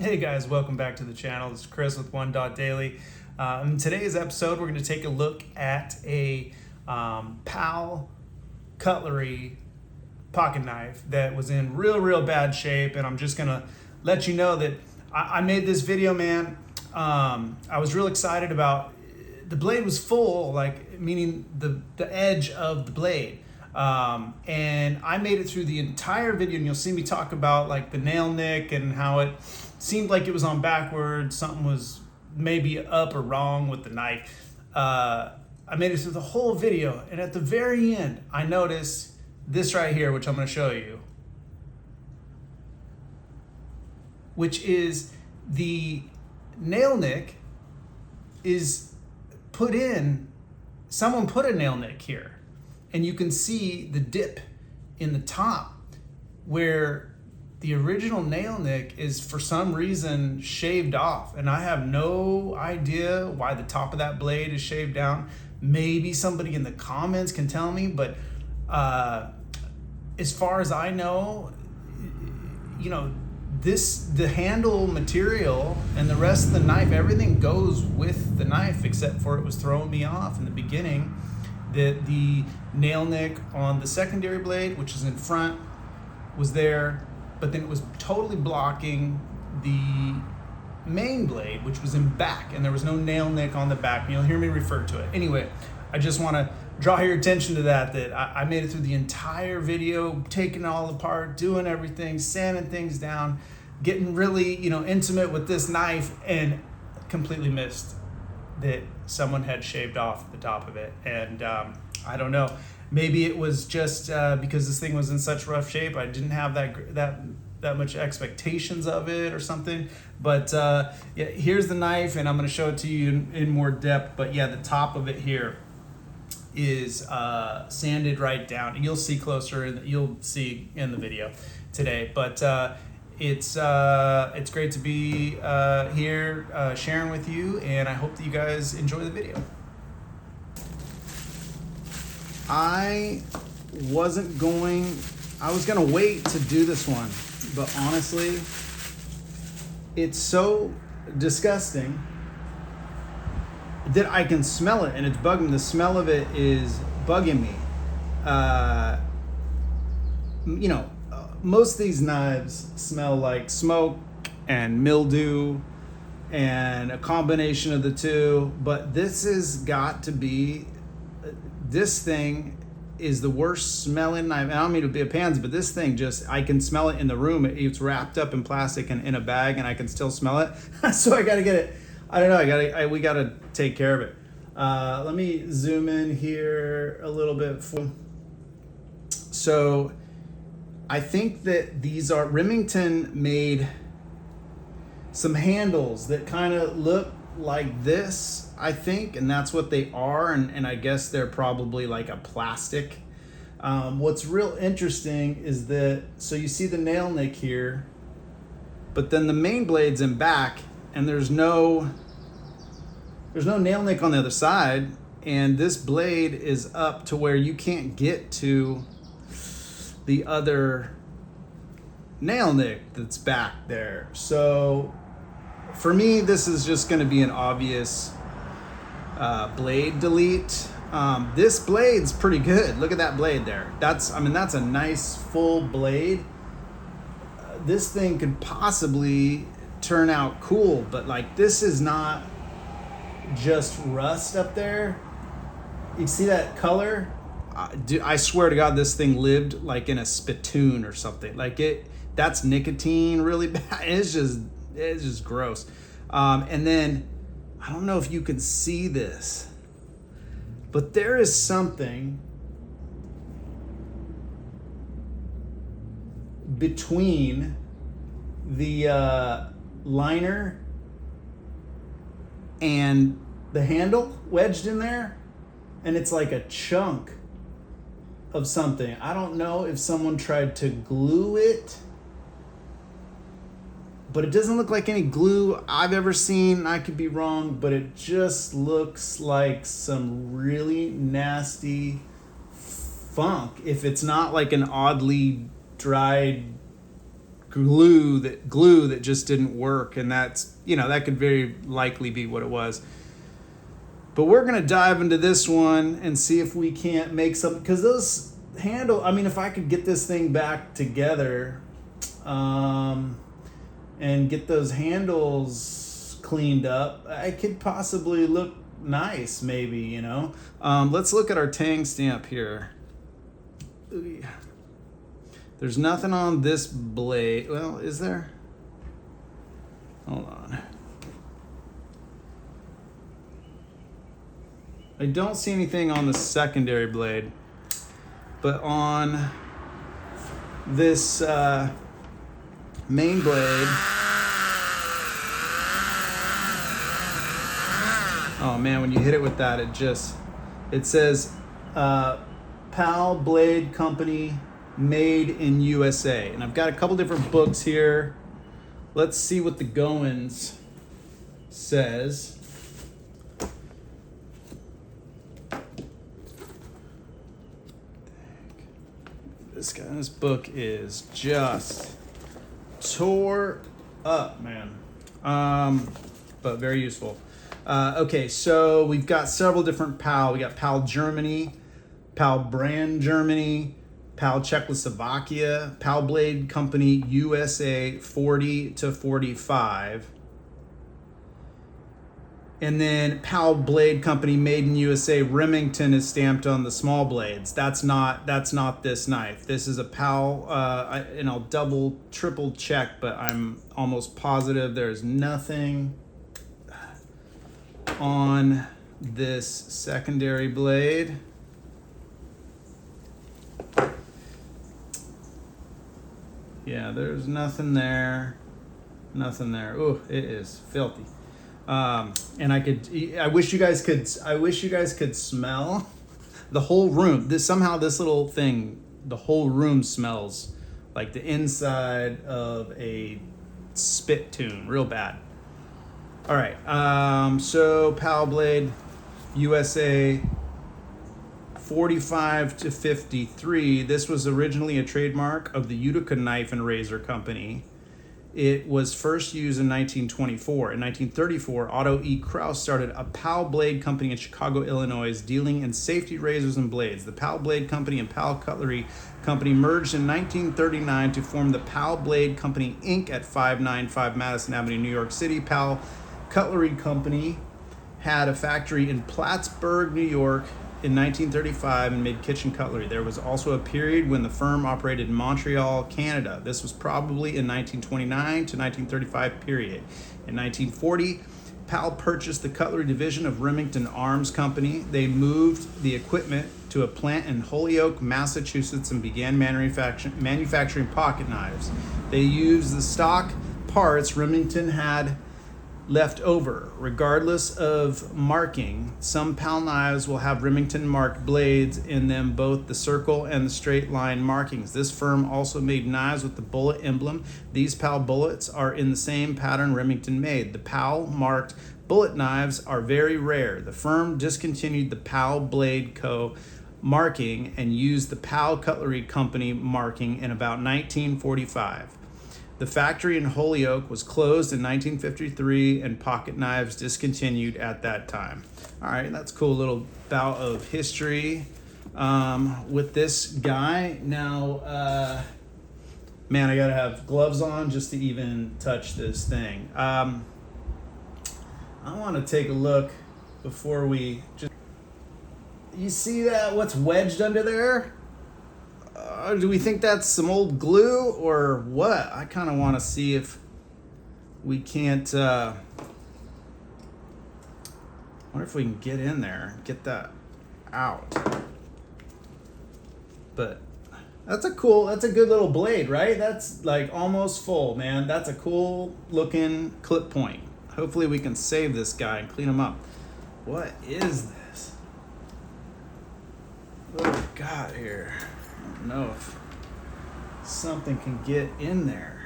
Hey guys, welcome back to the channel. This is Chris with One Dot Daily. In today's episode, we're going to take a look at a PAL Cutlery pocket knife that was in real bad shape, and I'm just going to let you know that I made this video, man. I was real excited about the blade was full, like meaning the edge of the blade. And I made it through the entire video, and you'll see me talk about like the nail nick and how it seemed like it was on backwards. Something was maybe up or wrong with the knife. I made it through the whole video, and at the very end, I noticed this right here, which I'm going to show you, which is the nail nick is put in. Someone put a nail nick here, and you can see the dip in the top where the original nail nick is for some reason shaved off, and I have no idea why the top of that blade is shaved down. Maybe somebody in the comments can tell me, but as far as I know, the handle material and the rest of the knife, everything goes with the knife, except for it was throwing me off in the beginning that the nail nick on the secondary blade, which is in front, was there, but then it was totally blocking the main blade, which was in back, and there was no nail nick on the back. You'll hear me refer to it. Anyway, I just want to draw your attention to that I made it through the entire video, taking it all apart, doing everything, sanding things down, getting really, intimate with this knife, and completely missed that someone had shaved off the top of it. And I don't know, maybe it was just because this thing was in such rough shape, I didn't have that much expectations of it or something. But yeah, here's the knife, and I'm going to show it to you in more depth. But yeah, the top of it here is sanded right down, and you'll see closer, and you'll see in the video today. But it's great to be here sharing with you, and I hope that you guys enjoy the video. I was gonna wait to do this one, but honestly, it's so disgusting that I can smell it, and it's bugging. The smell of it is bugging me. Most of these knives smell like smoke and mildew and a combination of the two, but this has got to be, this thing is the worst smelling knife. I don't mean to be a pansy, but this thing I can smell it in the room. It's wrapped up in plastic and in a bag, and I can still smell it. So I gotta get it. I don't know. We gotta take care of it. Let me zoom in here a little bit. So I think that these are, Remington made some handles that kind of look like this, I think, and that's what they are, and I guess they're probably like a plastic. What's real interesting is that, so you see the nail nick here, but then the main blade's in back, and there's no nail nick on the other side, and this blade is up to where you can't get to the other nail nick that's back there. So for me, this is just going to be an obvious blade delete. This blade's pretty good. Look at that blade there. That's a nice full blade. This thing could possibly turn out cool, but like, this is not just rust up there. You see that color? I swear to God, this thing lived like in a spittoon or something. Like that's nicotine really bad. It's just gross. And then I don't know if you can see this, but there is something between the liner and the handle wedged in there, and it's like a chunk of something. I don't know if someone tried to glue it, but it doesn't look like any glue I've ever seen. I could be wrong, but it just looks like some really nasty funk. If it's not like an oddly dried glue that just didn't work, and that's, you know, that could very likely be what it was. But we're gonna dive into this one and see if we can't make some, because those handle, I mean, if I could get this thing back together and get those handles cleaned up, I could possibly look nice, maybe, you know. Let's look at our tang stamp here. There's nothing on this blade. Well, is there? Hold on. I don't see anything on the secondary blade, but on this main blade, oh man, when you hit it with that, it says PAL Blade Company, made in USA. And I've got a couple different books here. Let's see what the Goins says. This book is just tore up, man. But very useful. Okay, so we've got several different PAL. We got PAL Germany, PAL Brand Germany, PAL Czechoslovakia, PAL Blade Company USA 40 to 45. And then PAL Blade Company made in USA Remington is stamped on the small blades. That's not this knife. This is a PAL, and I'll double, triple check, but I'm almost positive there's nothing on this secondary blade. Yeah, there's nothing there. Nothing there. Ooh, it is filthy. And I wish you guys could smell the whole room. This little thing, the whole room smells like the inside of a spittoon, real bad. All right. So PAL Blade USA 45 to 53. This was originally a trademark of the Utica Knife and Razor Company. It was first used in 1924. In 1934, Otto E. Kraus started a PAL Blade Company in Chicago, Illinois, dealing in safety razors and blades. The PAL Blade Company and PAL Cutlery Company merged in 1939 to form the PAL Blade Company, Inc. at 595 Madison Avenue, New York City. PAL Cutlery Company had a factory in Plattsburgh, New York, in 1935 and made kitchen cutlery. There was also a period when the firm operated in Montreal, Canada. This was probably in 1929 to 1935 period. In 1940, PAL purchased the cutlery division of Remington Arms Company. They moved the equipment to a plant in Holyoke, Massachusetts, and began manufacturing pocket knives. They used the stock parts Remington had left over. Regardless of marking, some PAL knives will have Remington marked blades in them, both the circle and the straight line markings. This firm also made knives with the bullet emblem. These PAL bullets are in the same pattern Remington made. The PAL marked bullet knives are very rare. The firm discontinued the PAL Blade Co. marking and used the PAL Cutlery Company marking in about 1945. The factory in Holyoke was closed in 1953 and pocket knives discontinued at that time. All right, that's a cool little bout of history with this guy. Now, man, I gotta have gloves on just to even touch this thing. I want to take a look before we just... You see that? What's wedged under there? Do we think that's some old glue or what? I kind of want to see if we can't... wonder if we can get in there and get that out. But that's a good little blade, right? That's like almost full, man. That's a cool looking clip point. Hopefully we can save this guy and clean him up. What is this? What do we got here? I don't know if something can get in there.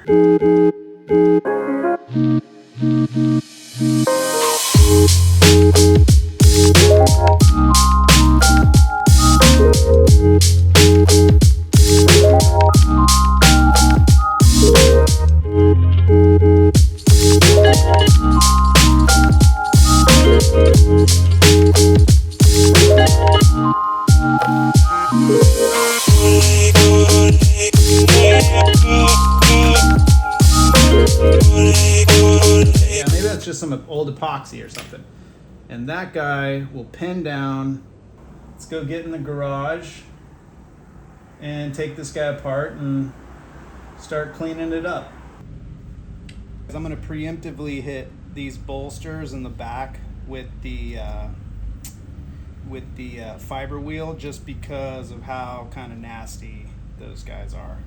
Yeah, maybe that's just some old epoxy or something. And that guy will pin down. Let's go get in the garage and take this guy apart and start cleaning it up. I'm going to preemptively hit these bolsters in the back with the fiber wheel, just because of how kind of nasty those guys are.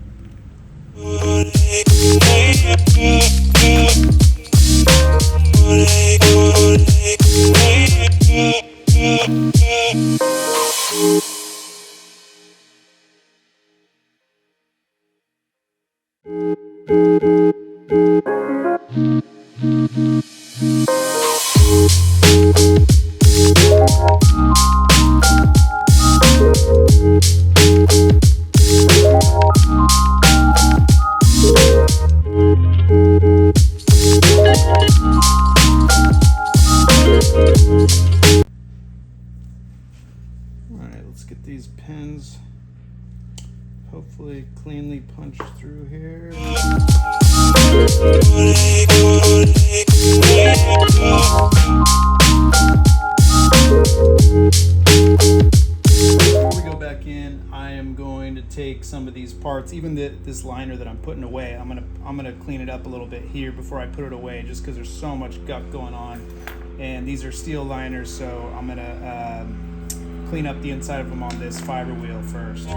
Alright, let's get these pins hopefully cleanly punched through here. Before we go back in, I am going to take some of these parts, even this liner that I'm putting away. I'm gonna clean it up a little bit here before I put it away, just because there's so much guck going on. And these are steel liners, so I'm gonna clean up the inside of them on this fiber wheel first.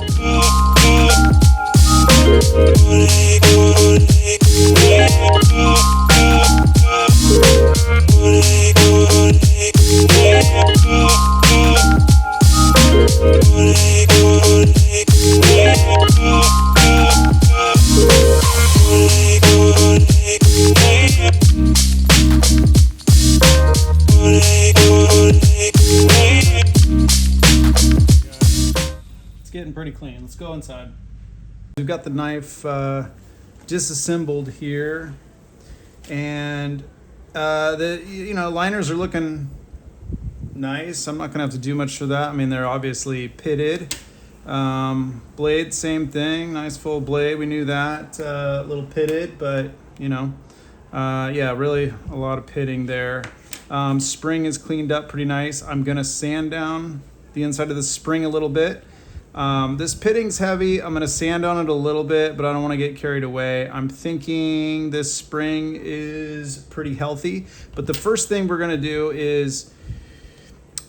Getting pretty clean. Let's go inside. We've got the knife disassembled here, and the liners are looking nice. I'm not gonna have to do much for that. I mean, they're obviously pitted. Blade, same thing. Nice full blade. We knew that. A little pitted, but yeah, really a lot of pitting there. Spring is cleaned up pretty nice. I'm gonna sand down the inside of the spring a little bit. This pitting's heavy. I'm going to sand on it a little bit, but I don't want to get carried away. I'm thinking this spring is pretty healthy, but the first thing we're going to do is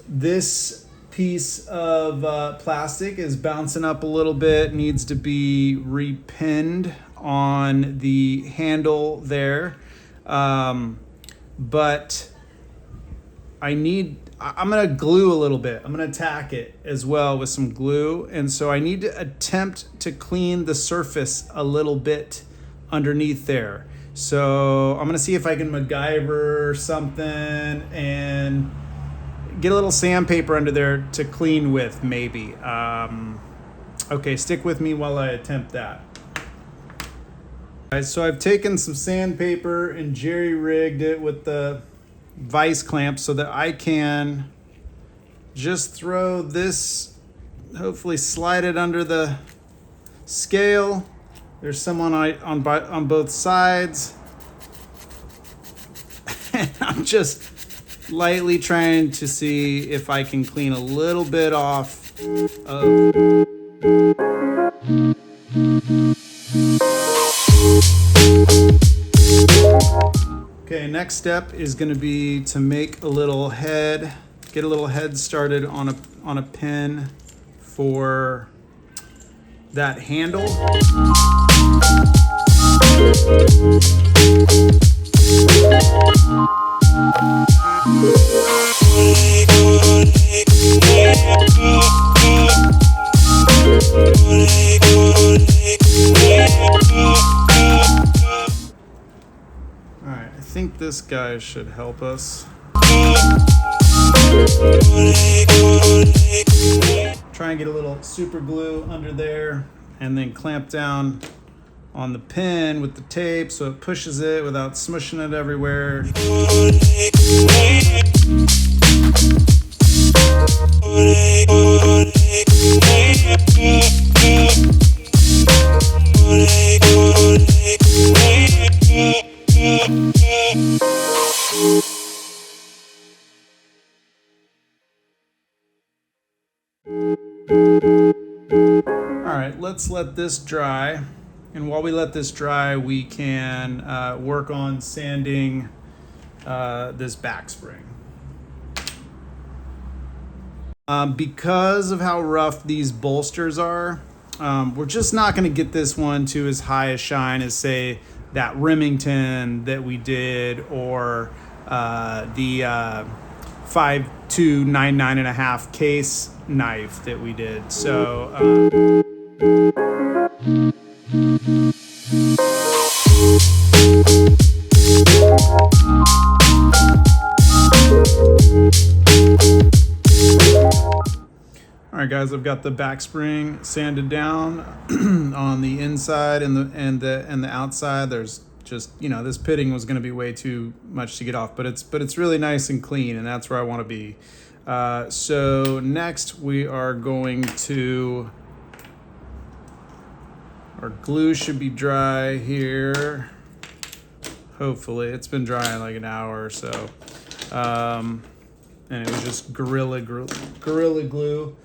this piece of plastic is bouncing up a little bit, needs to be repinned on the handle there. But I'm going to glue a little bit. I'm going to tack it as well with some glue. And so I need to attempt to clean the surface a little bit underneath there. So I'm going to see if I can MacGyver something and get a little sandpaper under there to clean with, maybe. Okay, stick with me while I attempt that. All right, so I've taken some sandpaper and jerry-rigged it with the vice clamp so that I can just throw this, hopefully slide it under the scale. There's someone on both sides. And I'm just lightly trying to see if I can clean a little bit off of Okay, next step is going to be to make a little head, get a little head started on a pin for that handle. Alright, I think this guy should help us. Try and get a little super glue under there and then clamp down on the pin with the tape so it pushes it without smushing it everywhere. All right, let's let this dry. And while we let this dry, we can work on sanding this back spring. Because of how rough these bolsters are, we're just not going to get this one to as high a shine as, say, that Remington that we did, or the 5.2 case knife that we did. So all right, guys, I've got the back spring sanded down on the inside and the outside. There's just, you know, this pitting was going to be way too much to get off, but it's really nice and clean, and that's where I want to be. So next we are going to, our glue should be dry here. Hopefully, it's been dry in like an hour or so, and it was just Gorilla Glue.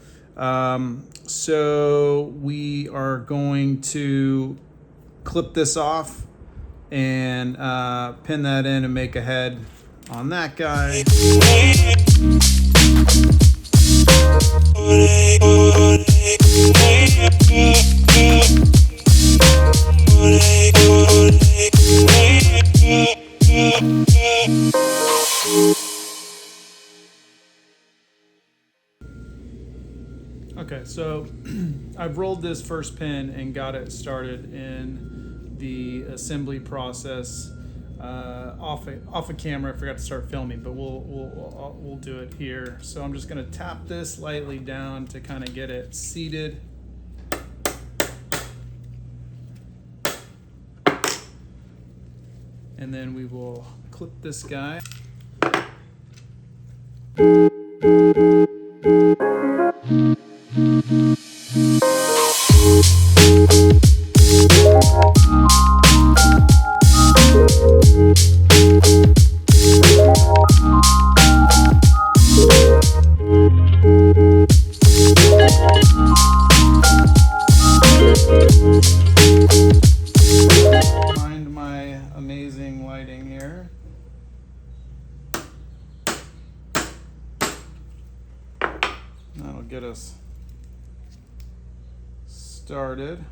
So we are going to clip this off and pin that in and make a head on that guy. Okay, so I've rolled this first pin and got it started in the assembly process off a camera. I forgot to start filming, but we'll do it here. So I'm just going to tap this lightly down to kind of get it seated. And then we will clip this guy. Find my amazing lighting here. That'll get us started.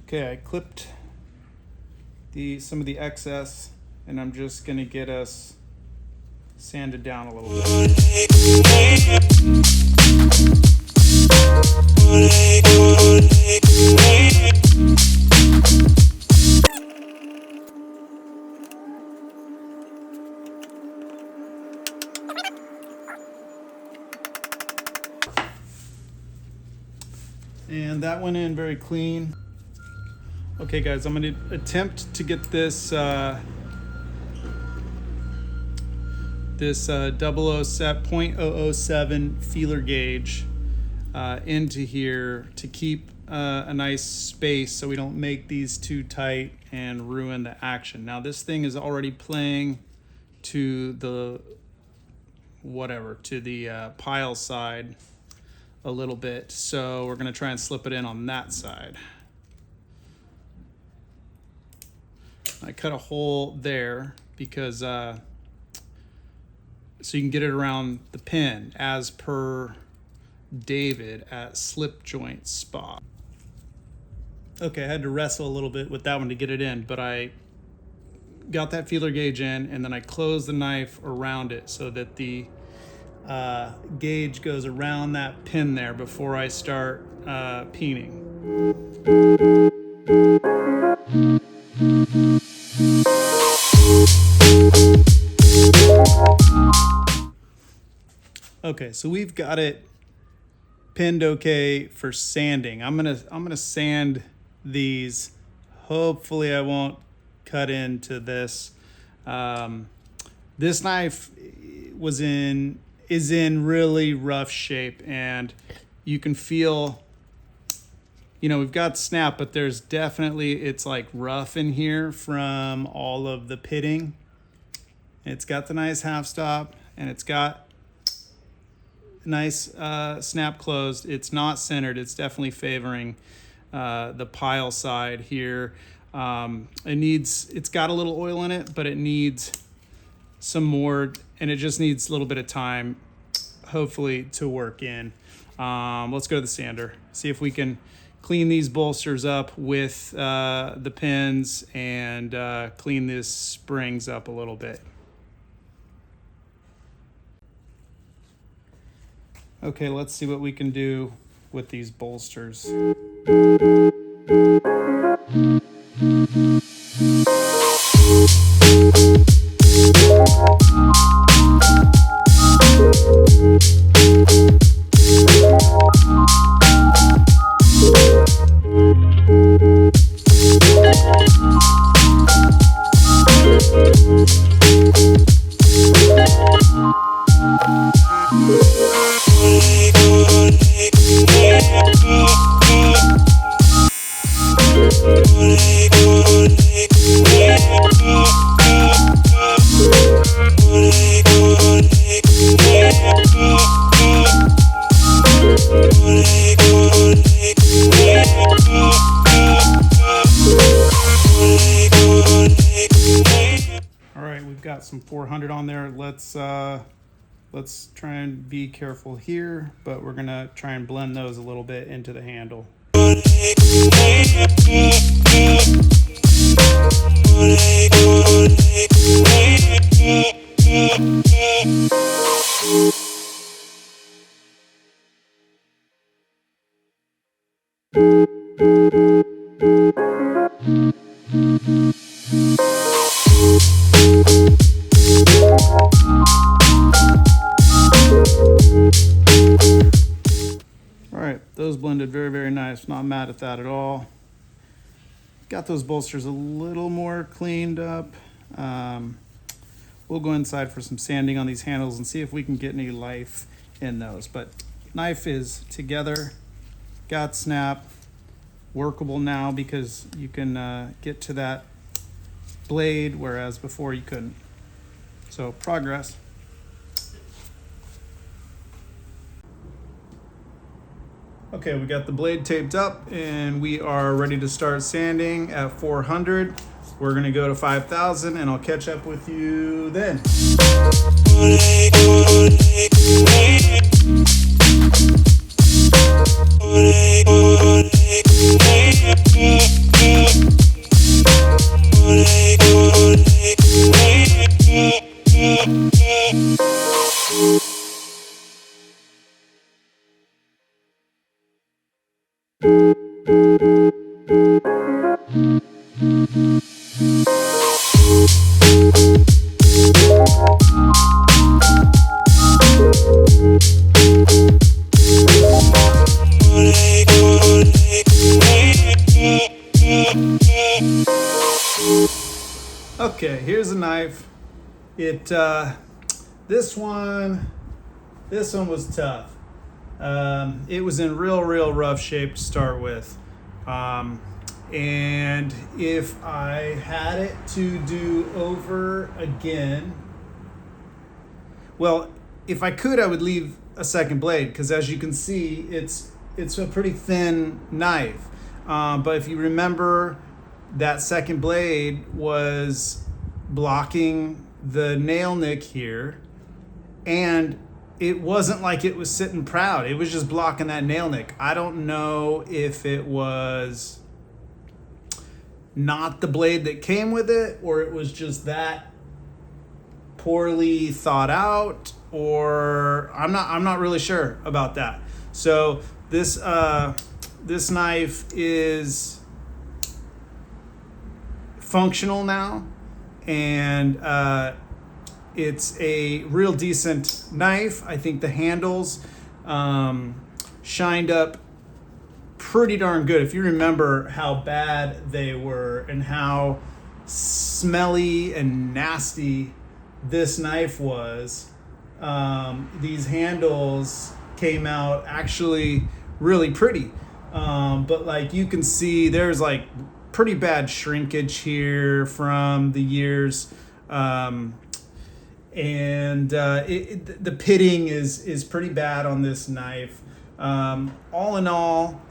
Okay, I clipped some of the excess, and I'm just going to get us sanded down a little bit. And that went in very clean. Okay, guys, I'm going to attempt to get this this 0.007 feeler gauge into here to keep a nice space so we don't make these too tight and ruin the action. Now this thing is already playing to the PAL side a little bit, so we're going to try and slip it in on that side. I cut a hole there because so you can get it around the pin as per David at slip joint spot. Okay, I had to wrestle a little bit with that one to get it in, but I got that feeler gauge in, and then I closed the knife around it so that the gauge goes around that pin there before I start peening. Okay, so we've got it pinned okay for sanding. I'm gonna sand these. Hopefully I won't cut into this. This knife is in really rough shape, and you can feel, we've got snap, but there's definitely, it's like rough in here from all of the pitting. It's got the nice half stop, and it's got nice snap closed. It's not centered. It's definitely favoring the PAL side here. It's got a little oil in it, but it needs some more, and it just needs a little bit of time, hopefully, to work in. Let's go to the sander, see if we can clean these bolsters up with the pins and clean these springs up a little bit. Okay, let's see what we can do with these bolsters. Got some 400 on there. Let's try and be careful here, but we're gonna try and blend those a little bit into the handle. Those blended very, very nice. Not mad at that at all. Got those bolsters a little more cleaned up. We'll go inside for some sanding on these handles and see if we can get any life in those. But knife is together, got snap, workable now because you can get to that blade, whereas before you couldn't. So progress. Okay, we got the blade taped up and we are ready to start sanding at 400. We're gonna go to 5,000 and I'll catch up with you then. Okay, here's a knife. This one was tough. It was in real rough shape to start with. And if I had it to do over again, well, if I could, I would leave a second blade, because as you can see, it's a pretty thin knife. But if you remember, that second blade was blocking the nail nick here, and it wasn't like it was sitting proud. It was just blocking that nail nick. I don't know if it was not the blade that came with it, or it was just that poorly thought out, or I'm not really sure about that. So this knife is functional now, and it's a real decent knife. I think the handles shined up pretty darn good. If you remember how bad they were and how smelly and nasty this knife was, these handles came out actually really pretty. But like you can see, there's like pretty bad shrinkage here from the years. The pitting is pretty bad on this knife. All in all,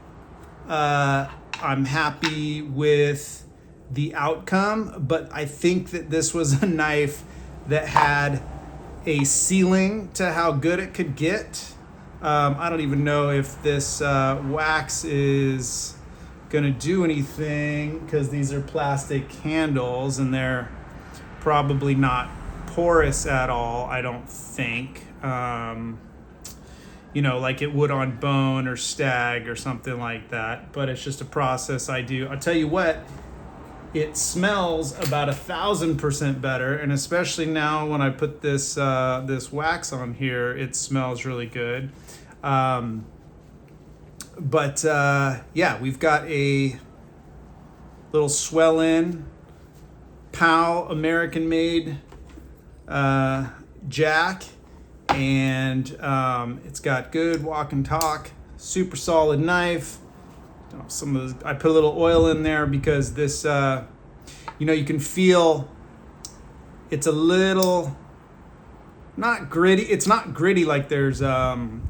I'm happy with the outcome, but I think that this was a knife that had a ceiling to how good it could get. I don't even know if this wax is gonna do anything, because these are plastic handles and they're probably not porous at all, I don't think. Like it would on bone or stag or something like that, but it's just a process I do. I'll tell you what, it smells about 1,000% better, and especially now when I put this this wax on here, it smells really good. Yeah, we've got a little swell-in PAL American-made jack, and it's got good walk and talk, super solid knife. I put a little oil in there because this, you can feel it's a little not gritty. It's not gritty like there's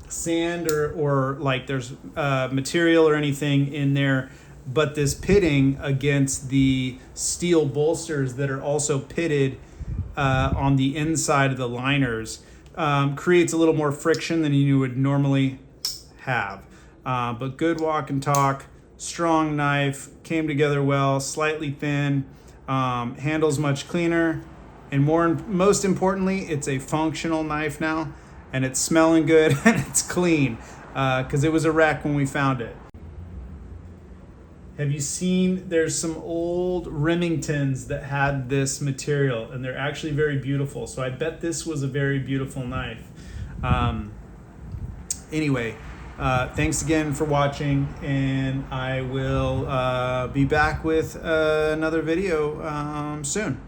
sand or like there's material or anything in there, but this pitting against the steel bolsters that are also pitted on the inside of the liners creates a little more friction than you would normally have. But good walk and talk, strong knife, came together well, slightly thin, handles much cleaner, and most importantly, it's a functional knife now, and it's smelling good and it's clean, because it was a wreck when we found it. Have you seen, there's some old Remingtons that had this material, and they're actually very beautiful. So I bet this was a very beautiful knife. Anyway, thanks again for watching, and I will be back with another video soon.